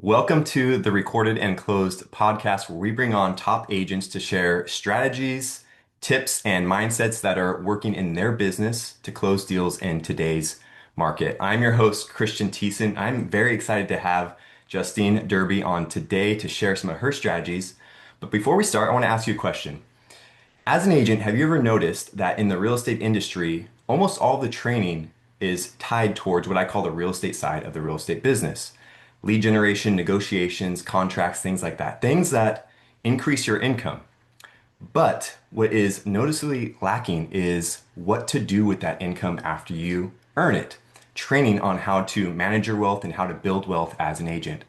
Welcome to the Recorded and Closed podcast, where we bring on top agents to share strategies, tips, and mindsets that are working in their business to close deals in today's market. I'm your host, Christian Thiessen. I'm very excited to have Justine Derby on today to share some of her strategies. But before we start, I want to ask you a question. As an agent, have you ever noticed that in the real estate industry, almost all the training is tied towards what I call the real estate side of the real estate business? Lead generation, negotiations, contracts, things like that. Things that increase your income. But what is noticeably lacking is what to do with that income after you earn it. Training on how to manage your wealth and how to build wealth as an agent.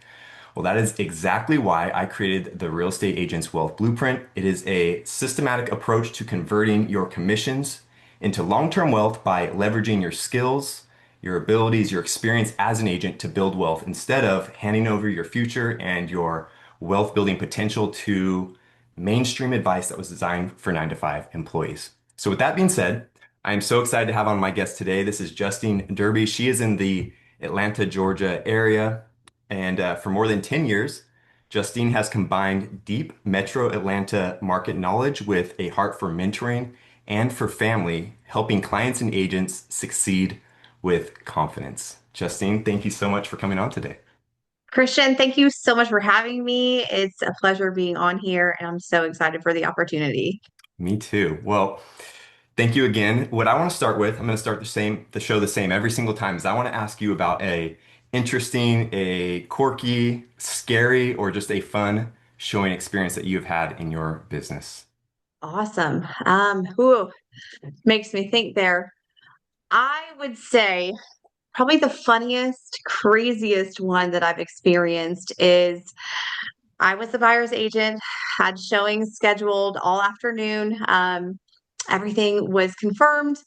Well, that is exactly why I created the Real Estate Agent's Wealth Blueprint. It is a systematic approach to converting your commissions into long-term wealth by leveraging your skills, your abilities, your experience as an agent to build wealth instead of handing over your future and your wealth building potential to mainstream advice that was designed for 9 to 5 employees. So with that being said, I am so excited to have on my guest today. This is Justine Derby. She is in the Atlanta, Georgia area. And for more than 10 years, Justine has combined deep Metro Atlanta market knowledge with a heart for mentoring and for family, helping clients and agents succeed with confidence. Justine, thank you so much for coming on today. Christian, thank you so much for having me. It's a pleasure being on here, and I'm so excited for the opportunity. Me too. Well, thank you again. What I want to start with, I'm going to start the show the same every single time, is I want to ask you about a interesting, a quirky, scary, or just a fun showing experience that you've had in your business. Awesome. Makes me think there. I would say probably the funniest, craziest one that I've experienced is I was the buyer's agent, had showings scheduled all afternoon. Everything was confirmed.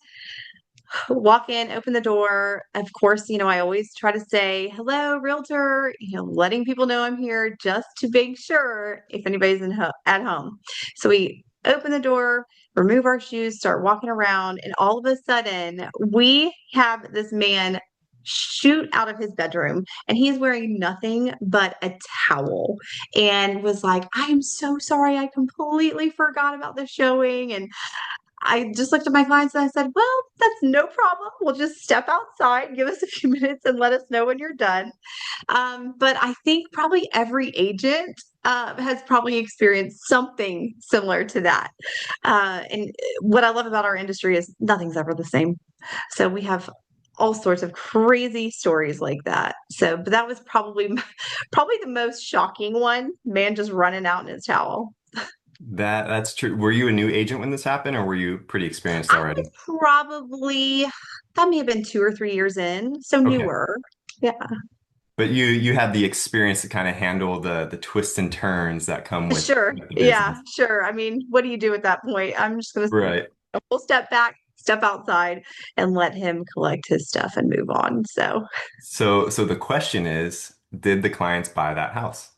Walk in, open the door. Of course, I always try to say, hello, realtor, letting people know I'm here just to make sure if anybody's at home. So we open the door, remove our shoes, start walking around, and all of a sudden, we have this man shoot out of his bedroom and he's wearing nothing but a towel and was like, I am so sorry. I completely forgot about the showing. And I just looked at my clients and I said, well, that's no problem. We'll just step outside, give us a few minutes and let us know when you're done. But I think probably every agent has probably experienced something similar to that. And what I love about our industry is nothing's ever the same. So we have all sorts of crazy stories like that. So, but that was probably the most shocking one. Man just running out in his towel. That's true. Were you a new agent when this happened, or were you pretty experienced I was already? probably, that may have been 2 or 3 years in, so Okay. newer. Yeah, But you had the experience to kind of handle the twists and turns that come sure. with the Yeah, business. sure. I mean, what do you do at that point? I'm just going Right. to we'll step back, step outside, and let him collect his stuff and move on. So So the question is, did the clients buy that house?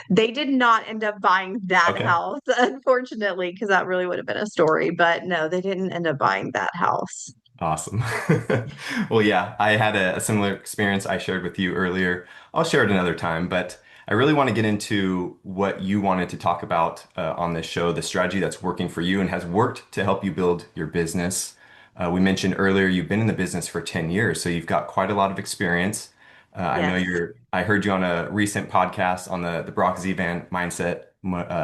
they did not end up buying that Okay. house, unfortunately, because that really would have been a story. But no, they didn't end up buying that house. Awesome. Well, yeah, I had a similar experience I shared with you earlier. I'll share it another time, but I really want to get into what you wanted to talk about on this show, the strategy that's working for you and has worked to help you build your business. We mentioned earlier you've been in the business for 10 years, so you've got quite a lot of experience. Yes. I heard you on a recent podcast on the Brock Zivan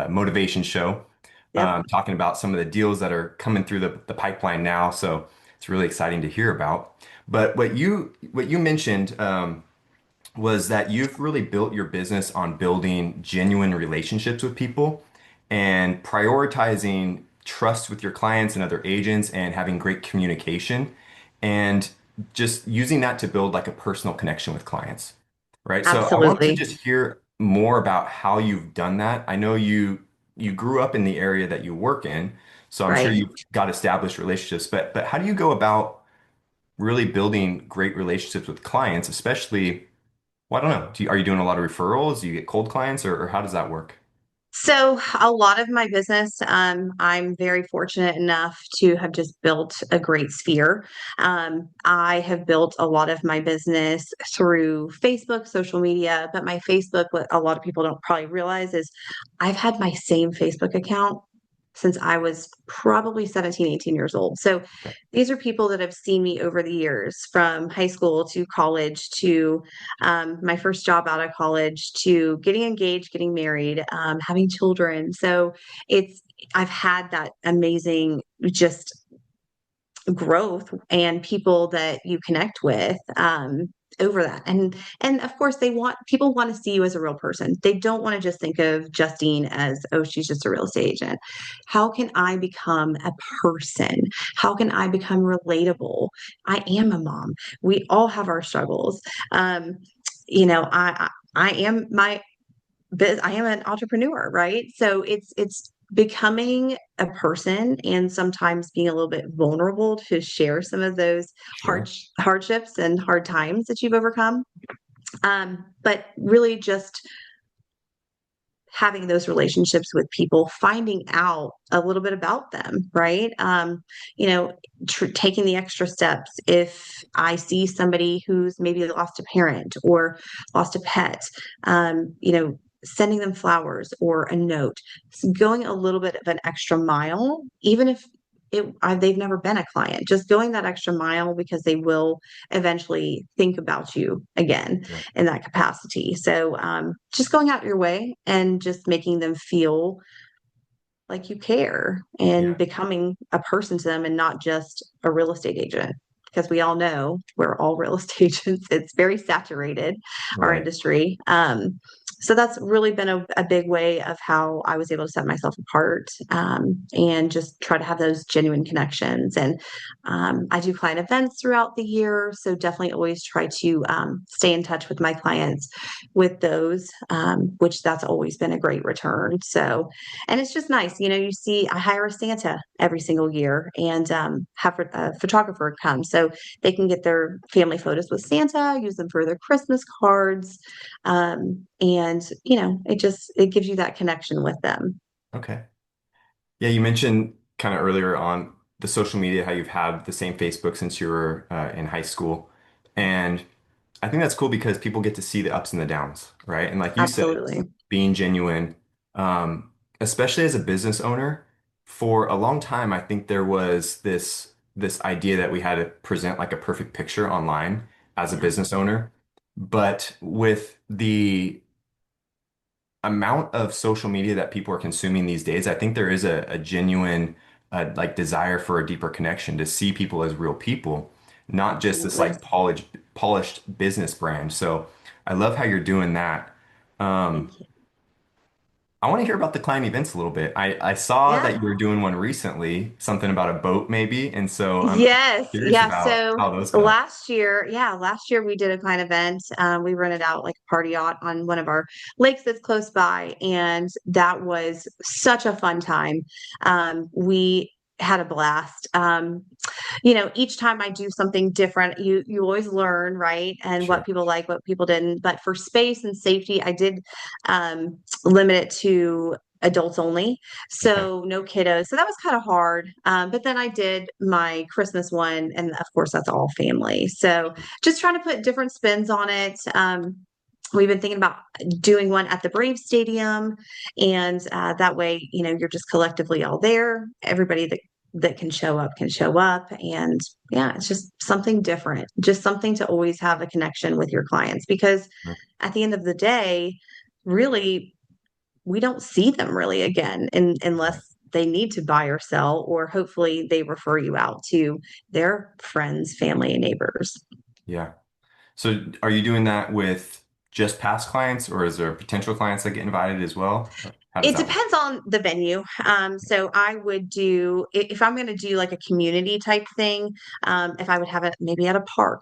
Motivation Show, Yep. talking about some of the deals that are coming through the pipeline now. So it's really exciting to hear about. But what you mentioned was that you've really built your business on building genuine relationships with people and prioritizing trust with your clients and other agents and having great communication and just using that to build like a personal connection with clients. Right. So I want to Absolutely. just hear more about how you've done that. I know you grew up in the area that you work in, so I'm sure Right. you've got established relationships, but how do you go about really building great relationships with clients, especially, well, I don't know, are you doing a lot of referrals? Do you get cold clients or how does that work? So a lot of my business, I'm very fortunate enough to have just built a great sphere. I have built a lot of my business through Facebook, social media, but my Facebook, what a lot of people don't probably realize is I've had my same Facebook account since I was probably 17, 18 years old. So Okay. these are people that have seen me over the years from high school to college to my first job out of college to getting engaged, getting married, having children. So it's, I've had that amazing just growth and people that you connect with over that. And of course people want to see you as a real person. They don't want to just think of Justine as, oh, she's just a real estate agent. How can I become a person? How can I become relatable? I am a mom. We all have our struggles. um I am my I am an entrepreneur, right? So it's becoming a person and sometimes being a little bit vulnerable to share some of those Sure. hardships and hard times that you've overcome. But really just having those relationships with people, finding out a little bit about them, right? You know, taking the extra steps. If I see somebody who's maybe lost a parent or lost a pet, sending them flowers or a note, so going a little bit of an extra mile, even if they've never been a client, just going that extra mile because they will eventually think about you again Yeah. in that capacity. So just going out your way and just making them feel like you care and Yeah. becoming a person to them and not just a real estate agent. Because we all know we're all real estate agents. It's very saturated, our Right. industry. So that's really been a big way of how I was able to set myself apart and just try to have those genuine connections. And I do client events throughout the year. So definitely always try to stay in touch with my clients with those, which that's always been a great return. So, and it's just nice, you see, I hire a Santa every single year and have a photographer come so they can get their family photos with Santa, use them for their Christmas cards. And it gives you that connection with them. Okay. Yeah, you mentioned kind of earlier on the social media, how you've had the same Facebook since you were in high school. And I think that's cool because people get to see the ups and the downs, right? And like you said, Absolutely. being genuine, especially as a business owner, for a long time, I think there was this idea that we had to present like a perfect picture online as a Yeah. business owner. But with the amount of social media that people are consuming these days, I think there is a genuine like desire for a deeper connection to see people as real people, not just this Absolutely. like polished business brand. So I love how you're doing that. Um, Thank you. I want to hear about the client events a little bit. I saw that Yeah. you were doing one recently, something about a boat maybe, and so I'm Yes. curious Yeah. about So how those go. last year we did a client event. We rented out like a party yacht on one of our lakes that's close by, and that was such a fun time. We had a blast. Each time I do something different, you always learn, right? And what Sure. people like, what people didn't. But for space and safety, I did limit it to adults only, Okay. so no kiddos. So that was kind of hard. But then I did my Christmas one, and of course that's all family. So just trying to put different spins on it. We've been thinking about doing one at the Brave Stadium, and that way, you're just collectively all there. Everybody that can show up, and yeah, it's just something different, just something to always have a connection with your clients because Sure. at the end of the day, really, we don't see them really again unless Right. they need to buy or sell, or hopefully they refer you out to their friends, family, and neighbors. Yeah. So are you doing that with just past clients or is there potential clients that get invited as well? Or how does It that work? depends on the venue. So I would do, if I'm going to do like a community type thing, if I would have it maybe at a park,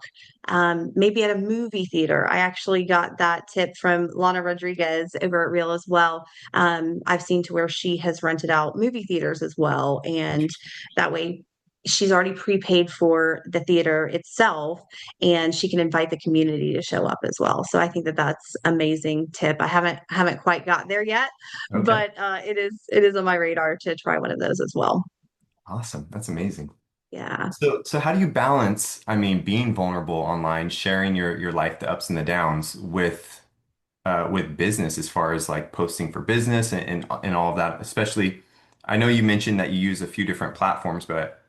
maybe at a movie theater. I actually got that tip from Lana Rodriguez over at Real as well. I've seen to where she has rented out movie theaters as well. And Interesting. that way, she's already prepaid for the theater itself, and she can invite the community to show up as well. So I think that that's amazing tip. I haven't quite got there yet, Okay. but it is on my radar to try one of those as well. Awesome. That's amazing. Yeah. So how do you balance, I mean, being vulnerable online, sharing your life, the ups and the downs with business as far as like posting for business and all of that, especially I know you mentioned that you use a few different platforms, but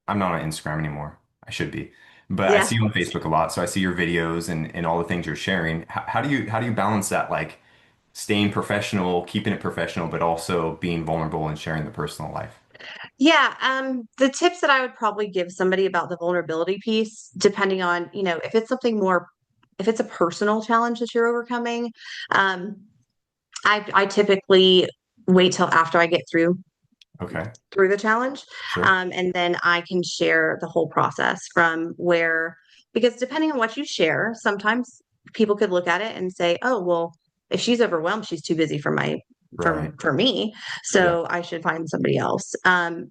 I'm not on Instagram anymore. I should be. But I Yeah. see you on Facebook a lot, so I see your videos and all the things you're sharing. How do you balance that like staying professional, keeping it professional, but also being vulnerable and sharing the personal life? Yeah, the tips that I would probably give somebody about the vulnerability piece, depending on, if it's something more, if it's a personal challenge that you're overcoming, um, I typically wait till after I get Okay. through the challenge. Sure. And then I can share the whole process from where, because depending on what you share, sometimes people could look at it and say, oh, well, if she's overwhelmed, she's too busy for my Right. for me. Yeah. So I should find somebody else.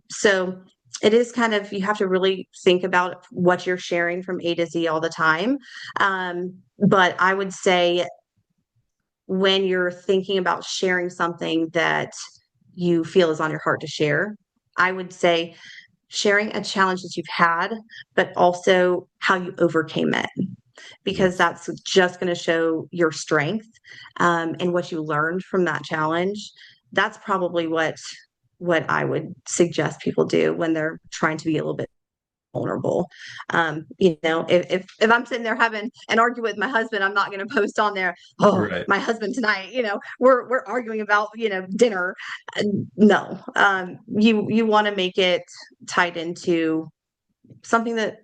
So it is kind of, you have to really think about what you're sharing from A to Z all the time. But I would say when you're thinking about sharing something that you feel is on your heart to share, I would say sharing a challenge that you've had, but also how you overcame it, because Yes. that's just going to show your strength, and what you learned from that challenge. That's probably what I would suggest people do when they're trying to be a little bit vulnerable. If I'm sitting there having an argument with my husband, I'm not going to post on there, oh, Right. my husband tonight, we're arguing about, dinner. No. You want to make it tied into something that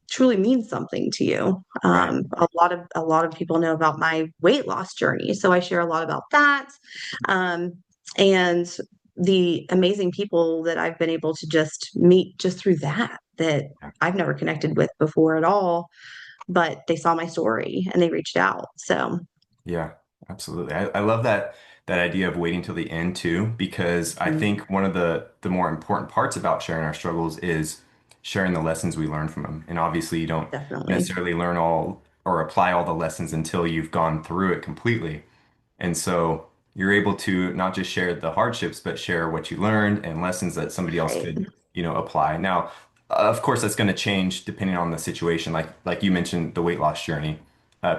truly means something to you. Right. A lot of people know about my weight loss journey, so I share a lot about that, and the amazing people that I've been able to just meet just through that Yeah. I've never connected with before at all, but they saw my story and they reached out. So Yeah, absolutely. I love that idea of waiting till the end too, because I mm, think one of the more important parts about sharing our struggles is sharing the lessons we learn from them. And obviously you don't definitely. necessarily learn all or apply all the lessons until you've gone through it completely. And so you're able to not just share the hardships, but share what you learned and lessons that somebody else Right. could, apply. Now, of course, that's going to change depending on the situation. Like you mentioned, the weight loss journey.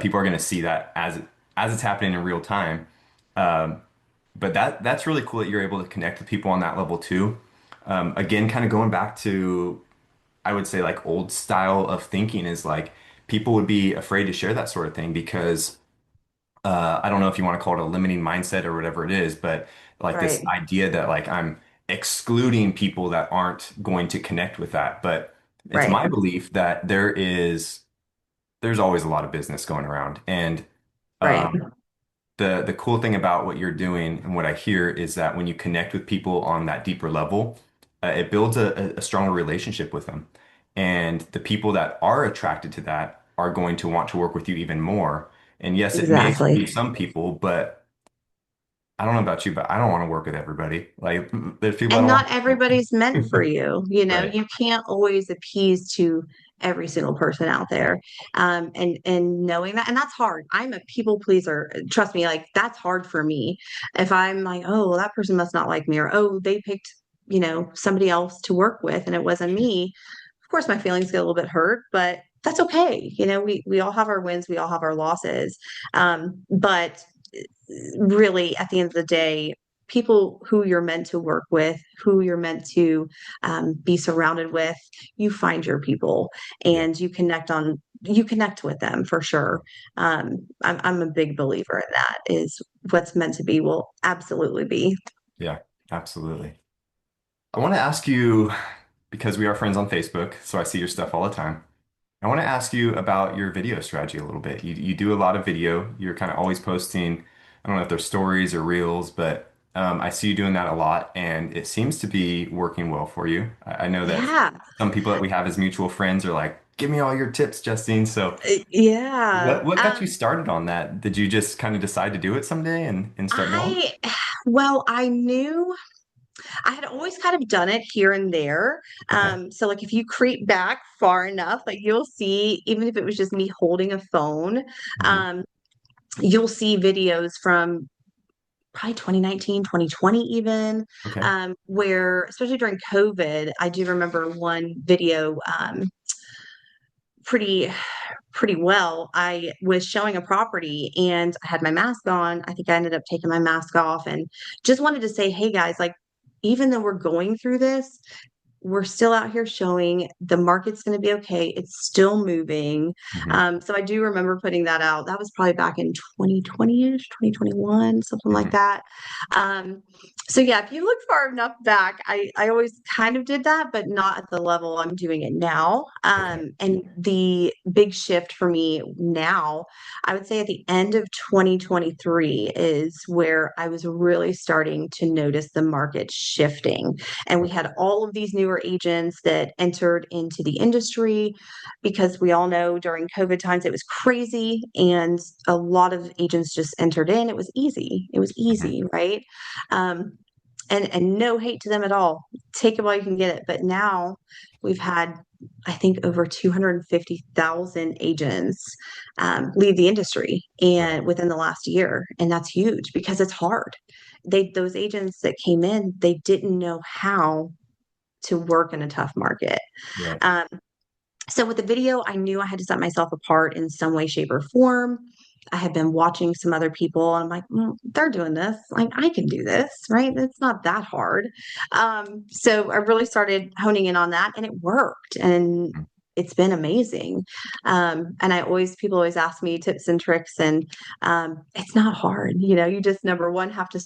People are going to see that as it's happening in real time. Um, but that's really cool that you're able to connect with people on that level too. Again, kind of going back to, I would say like old style of thinking is like people would be afraid to share that sort of thing because I don't know if you want to call it a limiting mindset or whatever it is, but like this Right. idea that like I'm excluding people that aren't going to connect with that. But it's Right. my belief that there's always a lot of business going around. And Right. um, the cool thing about what you're doing and what I hear is that when you connect with people on that deeper level, it builds a stronger relationship with them. And the people that are attracted to that are going to want to work with you even more. And yes, it may Exactly. exclude some people, but I don't know about you, but I don't want to work with everybody. Like there's people I And don't not want. everybody's meant for you. Right. You can't always appease to every single person out Yeah. there. And knowing that, and that's hard. I'm a people pleaser. Trust me, like that's hard for me. If I'm like, oh, well, that person must not like me, or oh, they picked, somebody else to work with and it wasn't Sure. me. Of course my feelings get a little bit hurt, but that's okay. We all have our wins, we all have our losses. But really at the end of the day, people who you're meant to work with, who you're meant to be surrounded with, you find your people Yeah. and you connect with them for sure. I'm a big believer in that, is what's meant to be will absolutely be. Yeah. Absolutely. I want to ask you, because we are friends on Facebook, so I see your stuff all the time. I want to ask you about your video strategy a little bit. You do a lot of video. You're kind of always posting, I don't know if they're stories or reels, but I see you doing that a lot, and it seems to be working well for you. I know that Yeah. some people that we have as mutual friends are like, "Give me all your tips, Justine." So, Yeah. what got you started on that? Did you just kind of decide to do it someday and start going? I, well, I knew. I had always kind of done it here and there. Okay. So like if you creep back far enough, like you'll see, even if it was just me holding a phone, Hmm. um, you'll see videos from probably 2019, 2020 even, Okay. where especially during COVID, I do remember one video pretty pretty well. I was showing a property and I had my mask on. I think I ended up taking my mask off and just wanted to say, hey guys, like even though we're going through this, we're still out here showing the market's going to be okay. It's still moving. Hmm. So I do remember putting that out. That was probably back in 2020-ish, 2021, something like Hmm. that. Um, so yeah, if you look far enough back, I always kind of did that, but not at the level I'm doing it now. Okay. And the big shift for me now, I would say at the end of 2023 is where I was really starting to notice the market shifting. And we had all of these newer agents that entered into the industry because we all know during COVID times it was crazy and a lot of agents just entered in. It was easy. It was Hmm. easy, right? Um, and no hate to them at all. Take it while you can get it. But now we've had, I think, over 250,000 agents leave the industry Right. and within the last year, and that's huge because it's hard. Those agents that came in, they didn't know how to work in a tough market. Right. Um, so with the video, I knew I had to set myself apart in some way, shape, or form. I had been watching some other people, and I'm like, they're doing this. Like, I can do this, right? It's not that hard. So I really started honing in on that, and it worked. And Mhm. it's been amazing. And people always ask me tips and tricks, and it's not hard. You just number one have to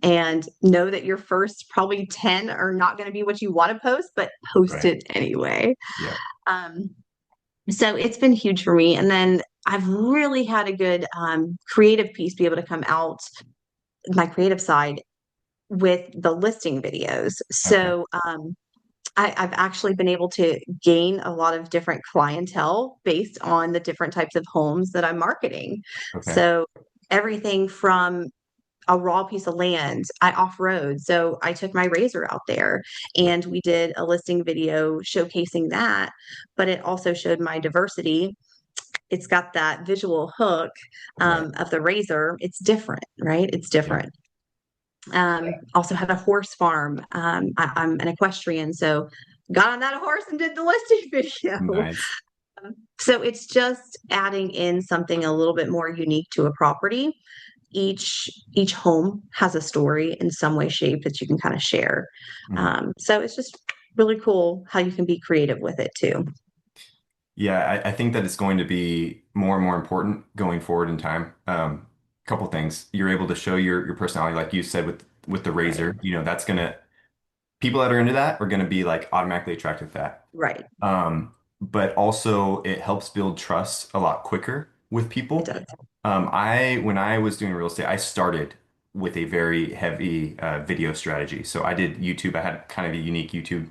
and know that your first probably 10 are not going to be what you want to post, but post Right. it anyway. Yeah. Um, so it's been huge for me. And then I've really had a good creative piece be able to come out, my creative side, with the listing videos. Okay. So I've actually been able to gain a lot of different clientele based on the different types of homes that I'm marketing. Okay. So everything from a raw piece of land. I off road. So I took my razor out there Right. and we did a listing video showcasing that, but it also showed my diversity. It's got that visual hook Right. of the razor. It's different, right? It's Yeah. different. Also had a horse farm. I'm an equestrian, so got on that horse and did the listing video. Nice. So it's just adding in something a little bit more unique to a property. Each home has a story in some way, shape that you can kind of share. Hmm. So it's just really cool how you can be creative with it too. Yeah, I think that it's going to be more and more important going forward in time. Couple things. You're able to show your personality, like you said with the Right. razor. That's gonna people that are into that are gonna be like automatically attracted to that. Right. But also it helps build trust a lot quicker with It people. does. When I was doing real estate, I started with a very heavy video strategy. So I did YouTube. I had kind of a unique YouTube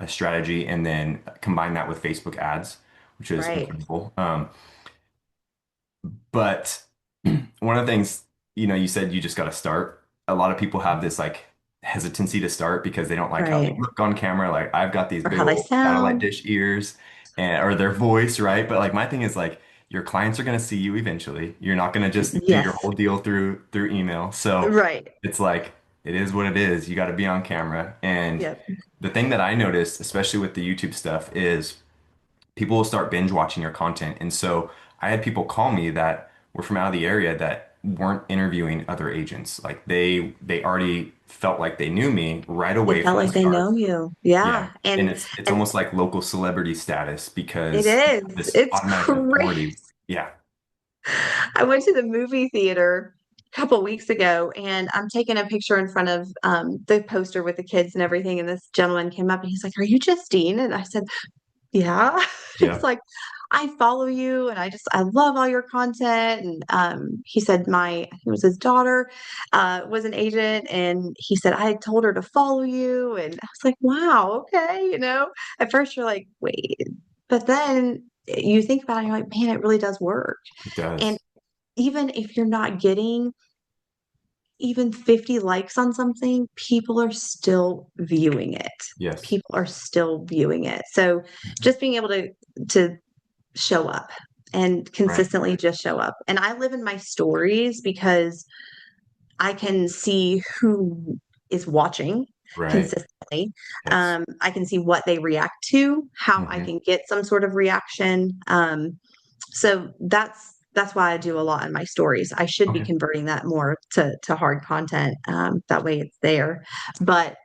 strategy, and then combined that with Facebook ads, which is Right. incredible. But one of the things, you said you just got to start. A lot of people have this like hesitancy to start because they don't like how they Right. look on camera. Like I've got these Or big how they old satellite sound. dish ears and or their voice, right? But like my thing is like your clients are going to see you eventually. You're not going to just do your Yes. whole deal through email. So Right. it's like it is what it is. You got to be on camera. And Yep. the thing that I noticed, especially with the YouTube stuff, is people will start binge watching your content. And so I had people call me that were from out of the area that weren't interviewing other agents. Like they already felt like they knew me right They away felt from the like they start. know you. Yeah. Yeah. And it's And almost like local celebrity status it because is. this It's automatic crazy. authority. Yeah. I went to the movie theater a couple weeks ago and I'm taking a picture in front of the poster with the kids and everything. And this gentleman came up and he's like, "Are you Justine?" And I said, "Yeah." He's Yeah. like, "I follow you and I love all your content." And he said, I think it was his daughter, was an agent. And he said, "I told her to follow you." And I was like, wow, okay. At first you're like, wait, but then you think about it, you're like, man, it really does work. It And does. even if you're not getting even 50 likes on something, people are still viewing it. Yes. People are still viewing it. So Mhm. just being able to show up and Right. consistently just show up. And I live in my stories because I can see who is watching Right. consistently. Yes. I can see what they react to, how I Hmm. can get some sort of reaction. So that's why I do a lot in my stories. I should be Okay. converting that more to hard content. That way it's there. But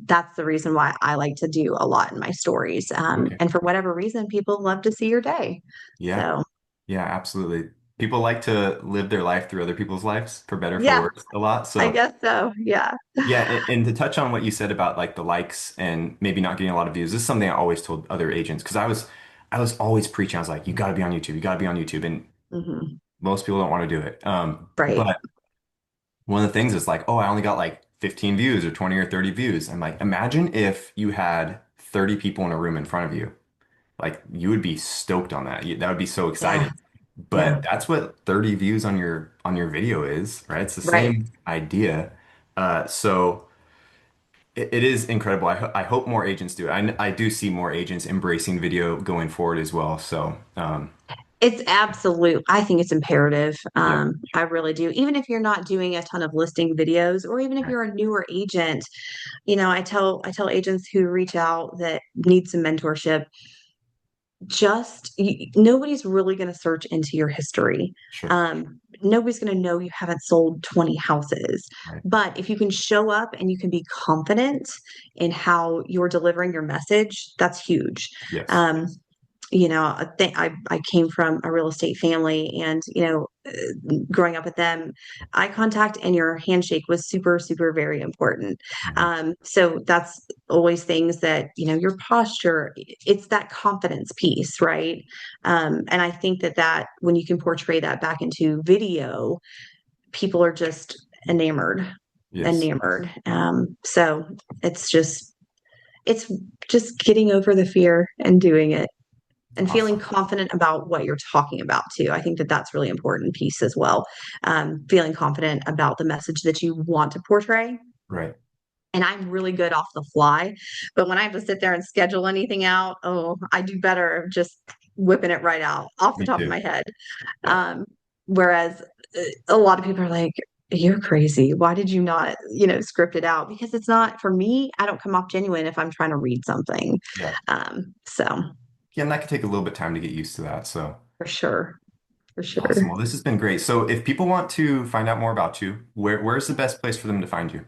that's the reason why I like to do a lot in my stories. Okay. And for whatever reason, people love to see your day. Yeah. So Yeah, absolutely. People like to live their life through other people's lives, for better, for yeah, worse, a lot. I So, guess so. Yeah. yeah, and to touch on what you said about like the likes and maybe not getting a lot of views, this is something I always told other agents because I was always preaching. I was like, you got to be on YouTube, you got to be on YouTube, and Hmm. most people don't want to do it. Right. But one of the things is like, oh, I only got like 15 views or 20 or 30 views. I'm like, imagine if you had 30 people in a room in front of you. Like you would be stoked on that. That would be so Yeah. exciting. Yeah. But that's what 30 views on your video is, right? It's the Right. same idea. So it is incredible. I hope more agents do it. I do see more agents embracing video going forward as well. So It's absolute. I think it's imperative. yeah, I really do. Even if you're not doing a ton of listing videos, or even if right, you're a newer agent, I tell agents who reach out that need some mentorship, nobody's really going to search into your history. sure, Nobody's going to know you haven't sold 20 houses. right, But if you can show up and you can be confident in how you're delivering your message, that's huge. yes, Um, I came from a real estate family, and growing up with them, eye contact and your handshake was super, super very important. mhm, So that's always things that your posture. It's that confidence piece, right? And I think that when you can portray that back into video, people are just enamored, yes, enamored. So it's just it's just getting over the fear and doing it and feeling awesome, confident about what you're talking about too. I think that that's really important piece as well. Feeling confident about the message that you want to portray. right. And I'm really good off the fly, but when I have to sit there and schedule anything out, oh, I do better just whipping it right out off the Me top of too. my head. Yeah, Whereas a lot of people are like, you're crazy. Why did you not, script it out? Because it's not for me. I don't come off genuine if I'm trying to read something. yeah, So yeah, and that could take a little bit of time to get used to that. So for sure, for awesome. sure. Well, this has been great. So if people want to find out more about you, where's the best place for them to find you?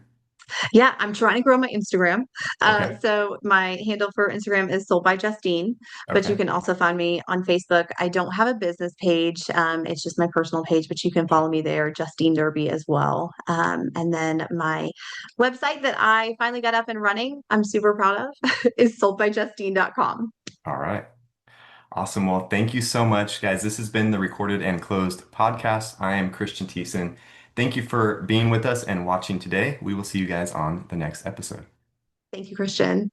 Yeah, I'm trying to grow my Instagram. Okay. So my handle for Instagram is Sold by Justine, but you Okay. can also find me on Facebook. I don't have a business page. It's just my personal page, but you can follow me there, Justine Derby as well. And then my website that I finally got up and running, I'm super proud of, is soldbyjustine.com. All right. Awesome. Well, thank you so much, guys. This has been the Recorded and Closed podcast. I am Christian Thiessen. Thank you for being with us and watching today. We will see you guys on the next episode. Thank you, Christian.